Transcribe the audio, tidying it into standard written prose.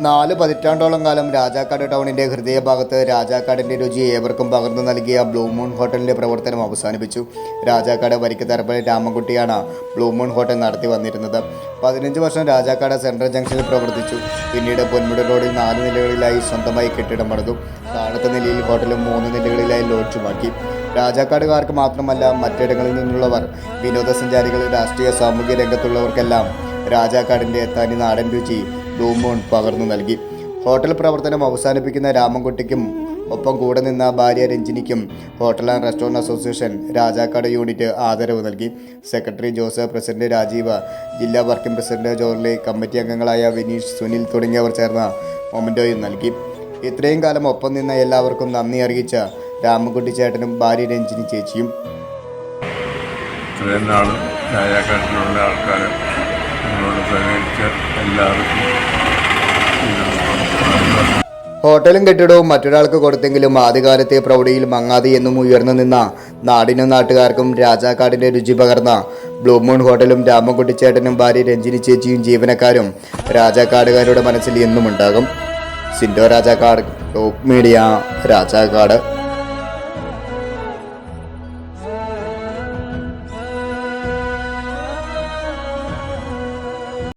4 പതിറ്റാണ്ടോളം കാലം രാജാക്കാട് ടൗണിന്റെ ഹൃദയഭാഗത്ത് രാജാക്കാടിന്റെ രുചി ഏവർക്കും പകർന്നു നൽകിയ ബ്ലൂ മൂൺ ഹോട്ടലിന്റെ പ്രവർത്തനം അവസാനിപ്പിച്ചു. രാജാക്കാട് വരിക്കത്തറപ്പള്ളി രാമൻകുട്ടിയാണ് ബ്ലൂ മൂൺ ഹോട്ടൽ നടത്തി വന്നിരുന്നത്. 15 വർഷം രാജാക്കാട് സെൻട്രൽ ജംഗ്ഷനിൽ പ്രവർത്തിച്ചു. പിന്നീട് പൊന്മുടി റോഡിൽ 4 നിലകളിലായി സ്വന്തമായി കെട്ടിടം പണിതു. താഴത്തെ നിലയിൽ ഹോട്ടലും 3 നിലകളിലായി ലോഡ്ജുമാക്കി. രാജാക്കാടുകാർക്ക് മാത്രമല്ല, മറ്റിടങ്ങളിൽ നിന്നുള്ളവർ, വിനോദസഞ്ചാരികൾ, രാഷ്ട്രീയ സാമൂഹിക രംഗത്തുള്ളവർക്കെല്ലാം രാജാക്കാടിന്റെ തനി നാടൻ രുചി ബ്ലൂ മൂൺ പകർന്നു നൽകി. ഹോട്ടൽ പ്രവർത്തനം അവസാനിപ്പിക്കുന്ന രാമൻകുട്ടിക്കും ഒപ്പം കൂടെ നിന്ന ഭാര്യ രഞ്ജിനിക്കും hotel and restaurant association Rajakkad unit ആദരവ് നൽകി. സെക്രട്ടറി ജോസ്, പ്രസിഡന്റ് രാജീവ്, ജില്ലാ വർക്കിംഗ് പ്രസിഡന്റ് ജോർലി, കമ്മിറ്റി അംഗങ്ങളായ വിനീഷ്, സുനിൽ തുടങ്ങിയവർ ചേർന്ന മൊമെന്റോയും നൽകി. ഇത്രയും കാലം ഒപ്പം നിന്ന എല്ലാവർക്കും നന്ദി അറിയിച്ച രാമൻകുട്ടി ചേട്ടനും ഭാര്യ രഞ്ജിനി ചേച്ചിയും. ഇത്രയും നാളും രാജാക്കാട്ടിലുള്ള ആൾക്കാർ നമ്മളോട് സഹകരിച്ച എല്ലാവർക്കും ഹോട്ടലും കെട്ടിടവും മറ്റൊരാൾക്ക് കൊടുത്തെങ്കിലും ആദ്യകാലത്തെ പ്രൗഢിയിൽ മങ്ങാതെ എന്നും ഉയർന്നു നിന്ന നാടിനും നാട്ടുകാർക്കും രാജാക്കാടിന്റെ രുചി പകർന്ന ബ്ലൂ മൂൺ ഹോട്ടലും രാമൻകുട്ടിച്ചേട്ടനും ഭാര്യ രഞ്ജിനി ചേച്ചിയും ജീവനക്കാരും രാജാക്കാടുകാരുടെ മനസ്സിൽ എന്നും ഉണ്ടാകും. Sindo Rajakkad, top media, Rajakkad.